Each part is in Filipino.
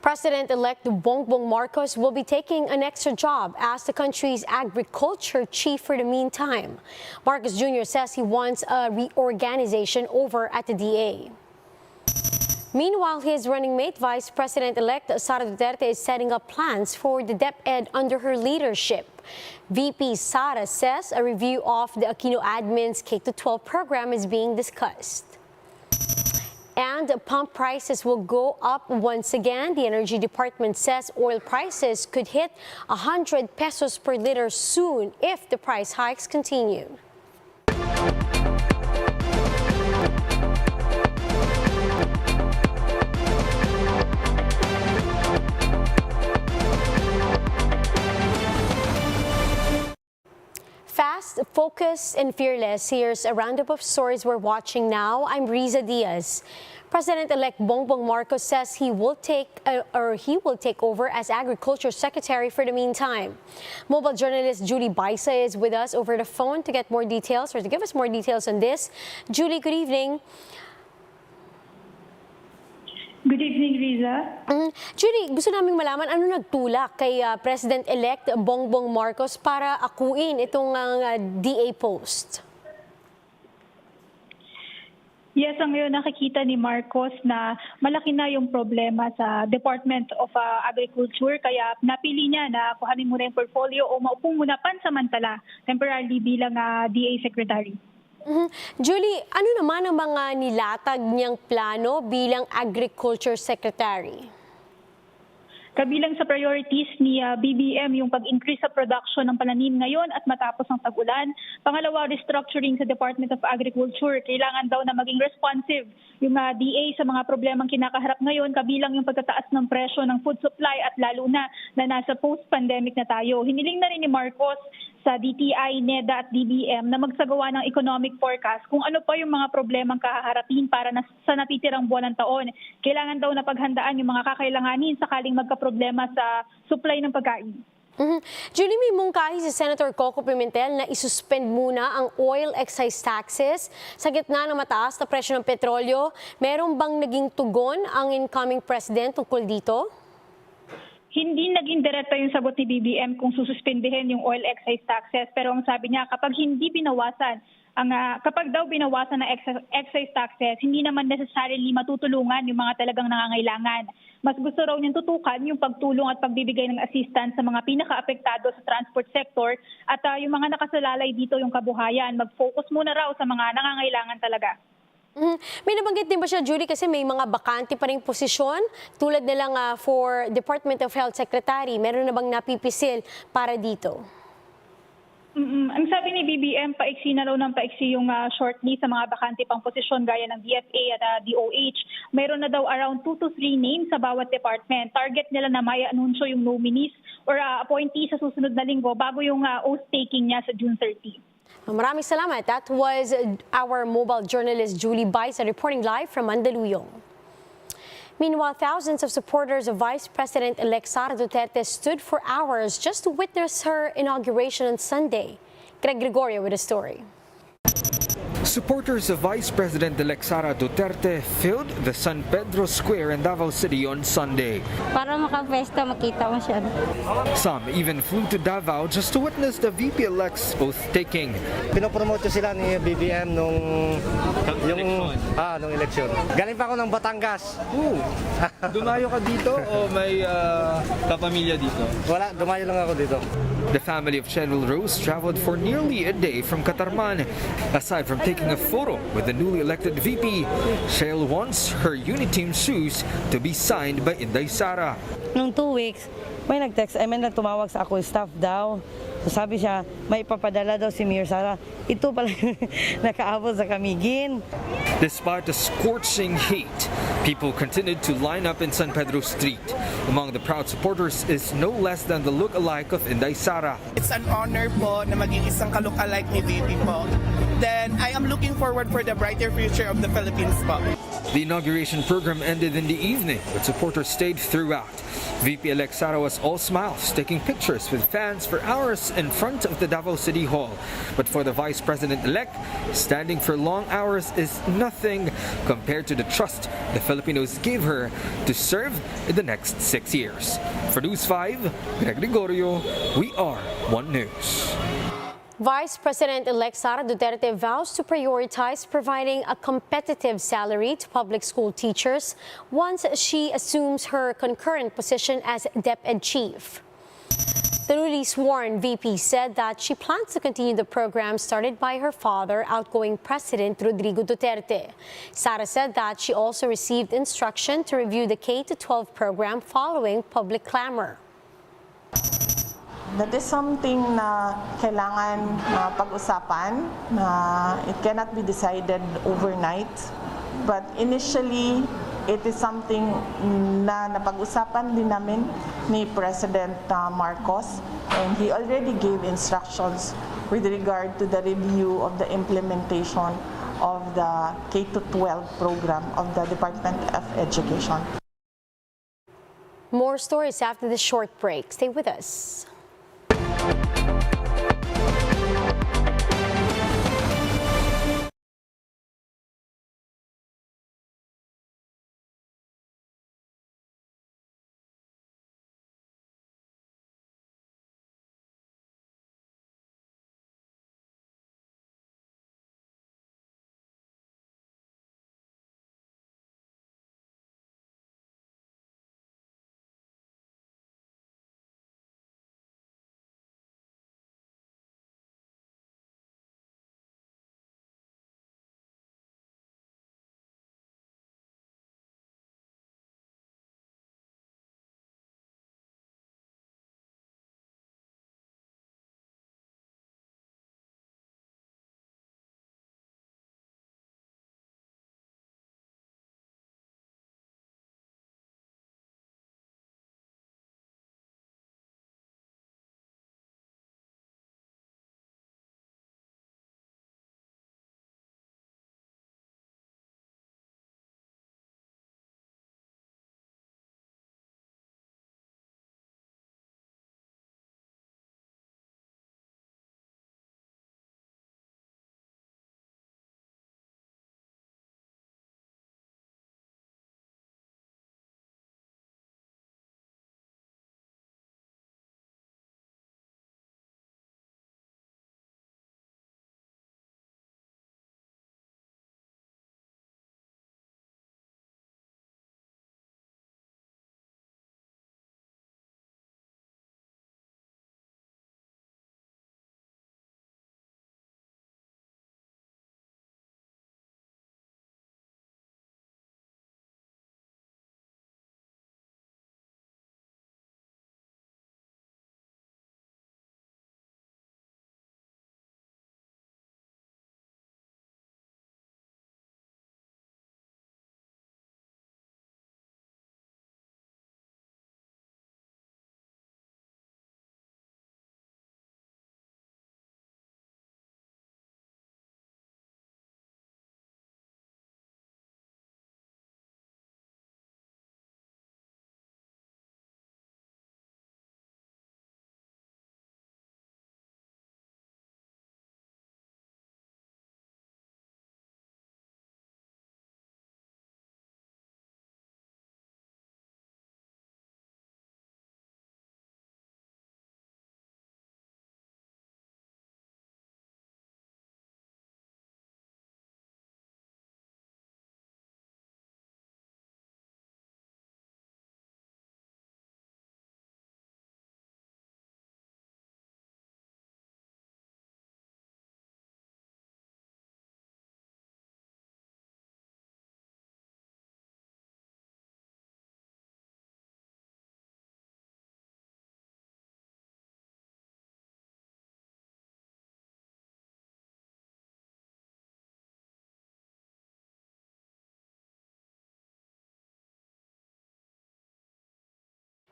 President-elect Bongbong Marcos will be taking an extra job as the country's agriculture chief for the meantime. Marcos Jr. says he wants a reorganization over at the DA. Meanwhile, his running mate, Vice President-elect Sara Duterte, is setting up plans for the DepEd under her leadership. VP Sara says a review of the Aquino admin's K-12 program is being discussed. And pump prices will go up once again. The Energy Department says oil prices could hit 100 pesos per liter soon if the price hikes continue. Fast, focused, and fearless. Here's a roundup of stories we're watching now. I'm Riza Diaz. President-elect Bongbong Marcos says he will take over as Agriculture Secretary for the meantime. Mobile journalist Julie Baisa is with us over the phone to get more details or to give us more details on this. Julie, good evening. Good evening, Riza. Julie, gusto naming malaman ano nagtulak kay President-elect Bongbong Marcos para akuin itong DA post? Yes, ang ngayon nakikita ni Marcos na malaki na yung problema sa Department of Agriculture kaya napili niya na kuhanin muna yung portfolio o maupo muna pansamantala temporarily bilang DA Secretary. Julie, ano naman ang mga nilatag niyang plano bilang Agriculture Secretary? Kabilang sa priorities ni BBM yung pag-increase sa production ng pananim ngayon at matapos ang tag-ulan. Pangalawa, restructuring sa Department of Agriculture. Kailangan daw na maging responsive yung DA sa mga problemang kinakaharap ngayon, kabilang yung pagtataas ng presyo ng food supply at lalo na nasa post-pandemic na tayo. Hiniling na rin ni Marcos sa DTI, NEDA at DBM na magsagawa ng economic forecast kung ano pa yung mga problemang kahaharapin para sa natitirang buwan ng taon. Kailangan daw na paghandaan yung mga kakailanganin sakaling magkaproblema sa supply ng pagkain. Julie, may mungkahi si Senator Coco Pimentel na isuspend muna ang oil excise taxes sa gitna ng mataas na presyo ng petrolyo. Meron bang naging tugon ang incoming president tungkol dito? Hindi naging direkta yung sagot ni BBM kung sususpindihin yung oil excise taxes. Pero ang sabi niya, kapag daw binawasan ng excise taxes, hindi naman necessarily matutulungan yung mga talagang nangangailangan. Mas gusto raw niyang tutukan yung pagtulong at pagbibigay ng assistance sa mga pinaka-apektado sa transport sector at yung mga nakasalalay dito yung kabuhayan. Mag-focus muna raw sa mga nangangailangan talaga. May nabanggit din ba siya, Julie, kasi may mga bakante pa ring posisyon tulad na lang for Department of Health Secretary. Meron na bang napipisil para dito? Ang sabi ni BBM, paiksi na raw ng paiksi yung shortlist sa mga bakante pang posisyon gaya ng DFA at DOH. Mayroon na daw around 2 to 3 names sa bawat department. Target nila na may anunsyo yung nominees or appointees sa susunod na linggo bago yung oath-taking niya sa June 30. Maraming salamat. That was our mobile journalist Julie Baisa reporting live from Mandaluyong. Meanwhile, thousands of supporters of Vice President-elect Sara Duterte stood for hours just to witness her inauguration on Sunday. Greg Gregorio with a story. Supporters of Vice President-elect Sara Duterte filled the San Pedro Square in Davao City on Sunday. Para makapesta, makita mo siya. Some even flew to Davao just to witness the VP-elect's oath-taking. Pinopromote siya ni BBM nung eleksyon. Galing pa ako ng Batangas. Dumayo ka dito o may kapamilya dito? Wala, dumayo lang ako dito. The family of Cheryl Rose traveled for nearly a day from Catarman. Aside from taking a photo with the newly elected VP, Cheryl wants her Uniteam shoes to be signed by Inday Sara. Nung 2 weeks, may tumawag sa ako staff daw. So sabi siya, may ipapadala daw si Mayor Sara. Ito pala nakaabot sa Kamigin. Despite the scorching heat, people continued to line up in San Pedro Street. Among the proud supporters is no less than the look-alike of Inday Sara. It's an honor po na maging isang ka-look-alike ni VP po. then I am looking forward for the brighter future of the Philippines po. The inauguration program ended in the evening, but supporters stayed throughout. VP-elect Sara was all smiles, taking pictures with fans for hours in front of the Davao City Hall. But for the Vice President-elect, standing for long hours is nothing compared to the trust the Filipinos gave her to serve in the next 6 years. For News 5, Greg Gregorio, we are One News. Vice President-elect Sara Duterte vows to prioritize providing a competitive salary to public school teachers once she assumes her concurrent position as DepEd Chief. The newly sworn VP said that she plans to continue the program started by her father, outgoing President Rodrigo Duterte. Sara said that she also received instruction to review the K-12 program following public clamor. That is something na kailangan pag-usapan, na it cannot be decided overnight. But initially, it is something na napag-usapan din namin ni President Marcos, and he already gave instructions with regard to the review of the implementation of the K-12 program of the Department of Education. More stories after this short break. Stay with us.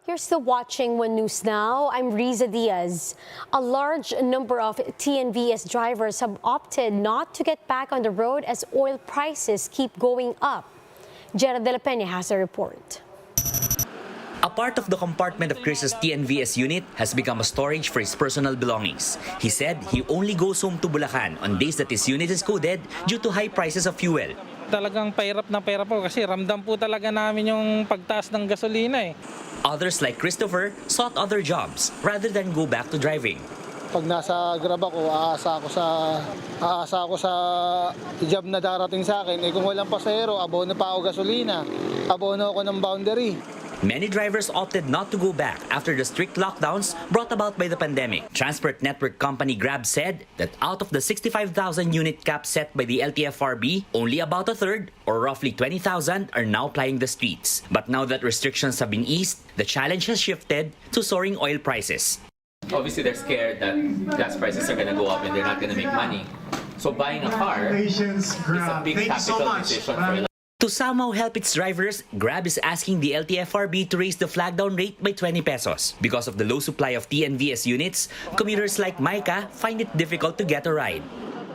You're still watching One News Now. I'm Riza Diaz. A large number of TNVS drivers have opted not to get back on the road as oil prices keep going up. Jera de la Peña has a report. A part of the compartment of Chris's TNVS unit has become a storage for his personal belongings. He said he only goes home to Bulacan on days that his unit is coded due to high prices of fuel. Talagang pahirap na pahirap po kasi ramdam po talaga namin yung pagtaas ng gasolina eh. Others like Christopher sought other jobs rather than go back to driving. Pag nasa Grab ako, aasa ako sa job na darating sa akin. Kung walang pasahero, abono pa ako gasolina, abono ako ng boundary. Many drivers opted not to go back after the strict lockdowns brought about by the pandemic. Transport network company Grab said that out of the 65,000 unit cap set by the LTFRB, only about a third, or roughly 20,000, are now plying the streets. But now that restrictions have been eased, the challenge has shifted to soaring oil prices. Obviously, they're scared that gas prices are going to go up and they're not going to make money. So buying a car is a big capital decision for them. To somehow help its drivers, Grab is asking the LTFRB to raise the flag down rate by 20 pesos. Because of the low supply of TNVS units, commuters like Micah find it difficult to get a ride.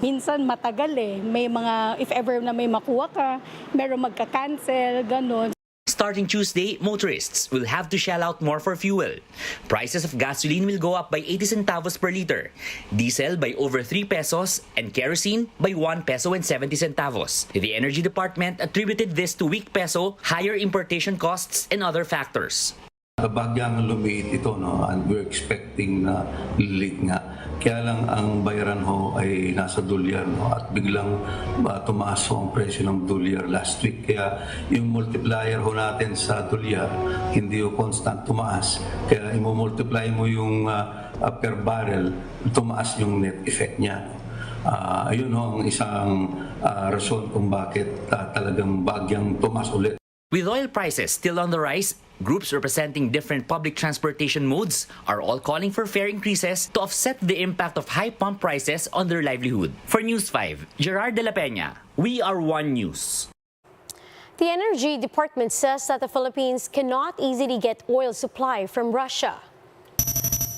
Minsan matagal eh. May mga, if ever na may makuha ka, meron magka-cancel, ganun. Starting Tuesday, motorists will have to shell out more for fuel. Prices of gasoline will go up by 80 centavos per liter, diesel by over 3 pesos, and kerosene by 1 peso and 70 centavos. The Energy Department attributed this to weak peso, higher importation costs, and other factors. Bagyang lumiit ito, no? And we're expecting na lilit nga. Kaya lang ang bayaran ho ay nasa dolyar, no? At biglang tumaas ho ang presyo ng dolyar last week. Kaya yung multiplier ho natin sa dolyar, hindi ho constant tumaas. Kaya i-multiply mo yung per barrel, tumaas yung net effect niya. Ayun ho ang isang rason kung bakit talagang bagyang tumaas ulit. With oil prices still on the rise, groups representing different public transportation modes are all calling for fare increases to offset the impact of high pump prices on their livelihood. For News 5, Gerard de la Peña, we are One News. The Energy Department says that the Philippines cannot easily get oil supply from Russia.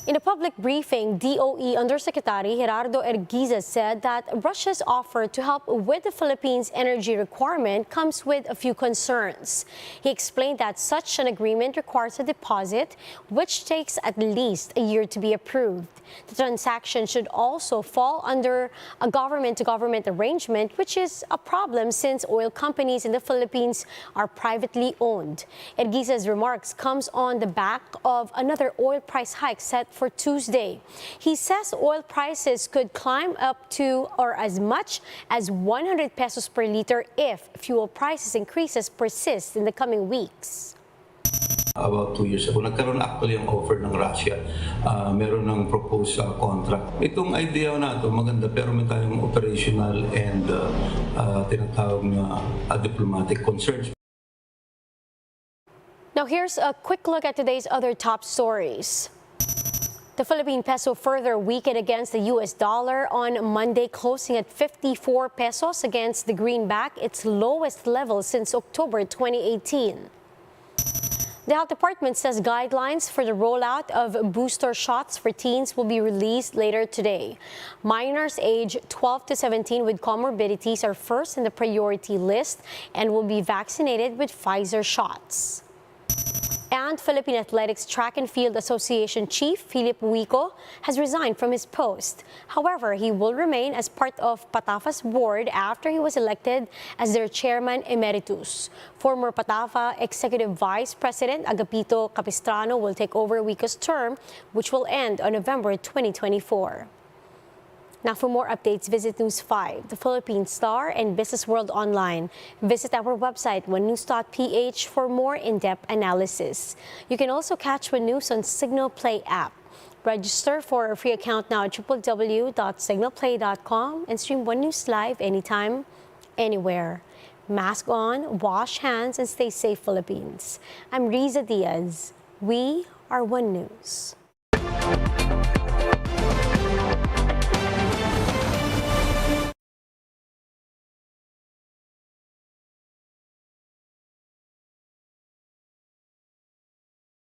In a public briefing, DOE Undersecretary Gerardo Erguiza said that Russia's offer to help with the Philippines' energy requirement comes with a few concerns. He explained that such an agreement requires a deposit, which takes at least a year to be approved. The transaction should also fall under a government-to-government arrangement, which is a problem since oil companies in the Philippines are privately owned. Erguiza's remarks comes on the back of another oil price hike set for Tuesday. He says oil prices could climb up to or as much as 100 pesos per liter if fuel prices increases persist in the coming weeks. About 2 years ago, nagkaroon actually ang offer ng Russia. Meron ng proposed contract. Itong idea na ito, maganda, pero may tayong operational and tinatawag na diplomatic concerns. Now here's a quick look at today's other top stories. The Philippine peso further weakened against the U.S. dollar on Monday, closing at 54 pesos against the greenback, its lowest level since October 2018. The Health Department says guidelines for the rollout of booster shots for teens will be released later today. Minors aged 12 to 17 with comorbidities are first in the priority list and will be vaccinated with Pfizer shots. And Philippine Athletics Track and Field Association Chief Philip Wico has resigned from his post. However, he will remain as part of PATAFA's board after he was elected as their chairman emeritus. Former PATAFA Executive Vice President Agapito Capistrano will take over Wico's term, which will end on November 2024. Now, for more updates, visit News 5, the Philippine Star, and Business World Online. Visit our website, onenews.ph, for more in-depth analysis. You can also catch One News on Signal Play app. Register for a free account now at www.signalplay.com and stream One News live anytime, anywhere. Mask on, wash hands, and stay safe, Philippines. I'm Riza Diaz. We are One News.